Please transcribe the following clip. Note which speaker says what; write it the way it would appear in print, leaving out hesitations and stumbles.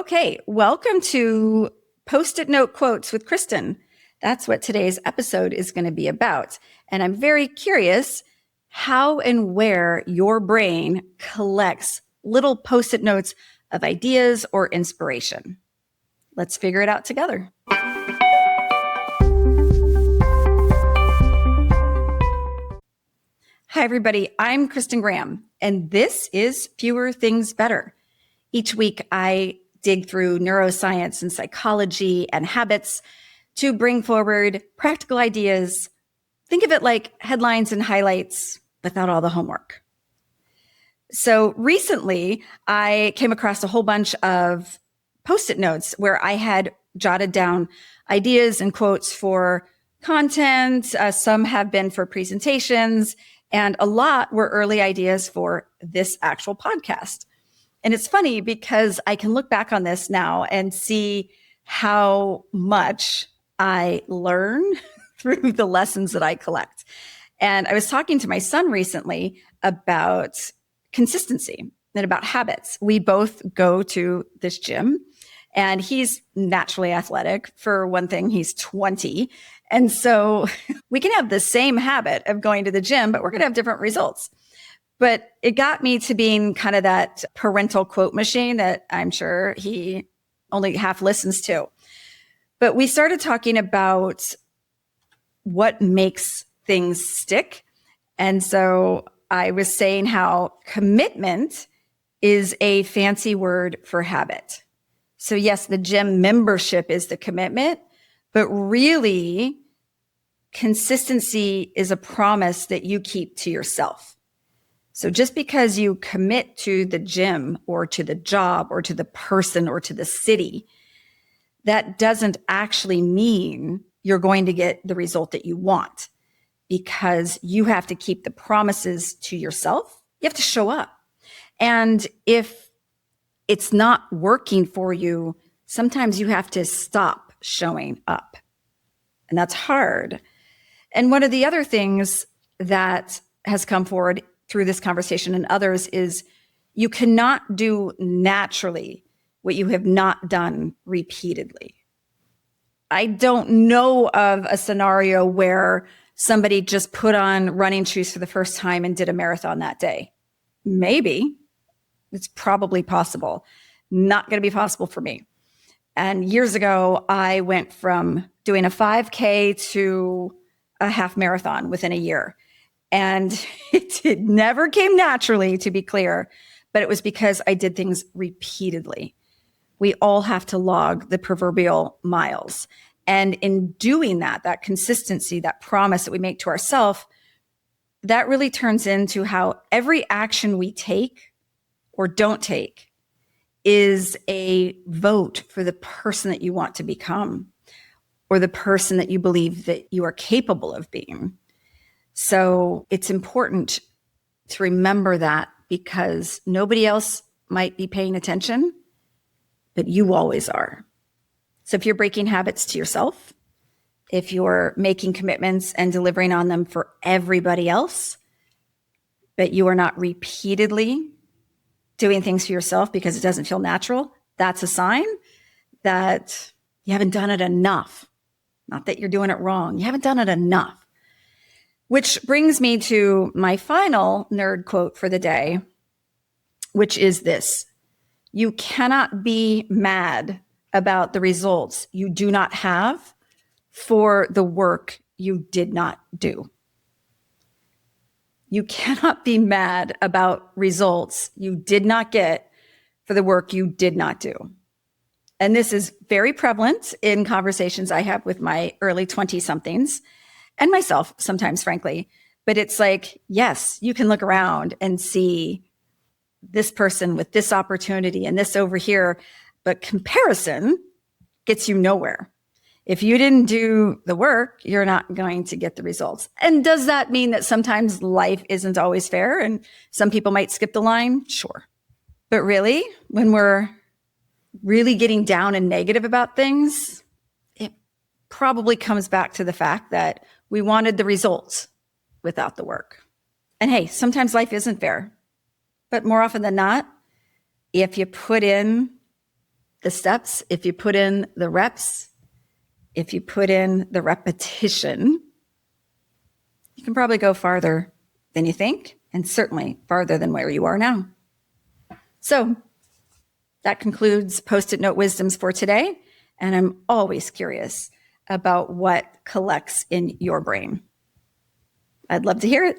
Speaker 1: Okay, welcome to Post-it Note Quotes with Kristin. That's what today's episode is going to be about. And I'm very curious how and where your brain collects little Post-it notes of ideas or inspiration. Let's figure it out together. Hi, everybody. I'm Kristin Graham, and this is Fewer Things Better. Each week, I dig through neuroscience and psychology and habits to bring forward practical ideas. Think of it like headlines and highlights without all the homework. So recently, I came across a whole bunch of Post-it notes where I had jotted down ideas and quotes for content. Some have been for presentations, and a lot were early ideas for this actual podcast. And it's funny because I can look back on this now and see how much I learn through the lessons that I collect. And I was talking to my son recently about consistency and about habits. We both go to this gym, and he's naturally athletic. For one thing, he's 20. And so we can have the same habit of going to the gym, but we're going to have different results. But it got me to being kind of that parental quote machine that I'm sure he only half listens to. But we started talking about what makes things stick. And so I was saying how commitment is a fancy word for habit. So yes, the gym membership is the commitment, but really consistency is a promise that you keep to yourself. So just because you commit to the gym or to the job or to the person or to the city, that doesn't actually mean you're going to get the result that you want, because you have to keep the promises to yourself. You have to show up. And if it's not working for you, sometimes you have to stop showing up. And that's hard. And one of the other things that has come forward through this conversation and others is you cannot do naturally what you have not done repeatedly. I don't know of a scenario where somebody just put on running shoes for the first time and did a marathon that day. Maybe. It's probably possible. Not going to be possible for me. And years ago, I went from doing a 5K to a half marathon within a year. And it never came naturally, to be clear, but it was because I did things repeatedly. We all have to log the proverbial miles. And in doing that, that consistency, that promise that we make to ourselves, that really turns into how every action we take or don't take is a vote for the person that you want to become or the person that you believe that you are capable of being. So it's important to remember that, because nobody else might be paying attention, but you always are. So if you're breaking habits to yourself, if you're making commitments and delivering on them for everybody else, but you are not repeatedly doing things for yourself because it doesn't feel natural, that's a sign that you haven't done it enough. Not that you're doing it wrong. You haven't done it enough. Which brings me to my final nerd quote for the day, which is this: you cannot be mad about the results you do not have for the work you did not do. You cannot be mad about results you did not get for the work you did not do. And this is very prevalent in conversations I have with my early 20-somethings. And myself sometimes, frankly. But it's like, yes, you can look around and see this person with this opportunity and this over here, but comparison gets you nowhere. If you didn't do the work, you're not going to get the results. And does that mean that sometimes life isn't always fair and some people might skip the line? Sure. But really, when we're really getting down and negative about things, it probably comes back to the fact that we wanted the results without the work. And hey, sometimes life isn't fair, but more often than not, if you put in the steps, if you put in the reps, if you put in the repetition, you can probably go farther than you think, and certainly farther than where you are now. So that concludes Post-it Note Wisdoms for today. And I'm always curious about what collects in your brain. I'd love to hear it.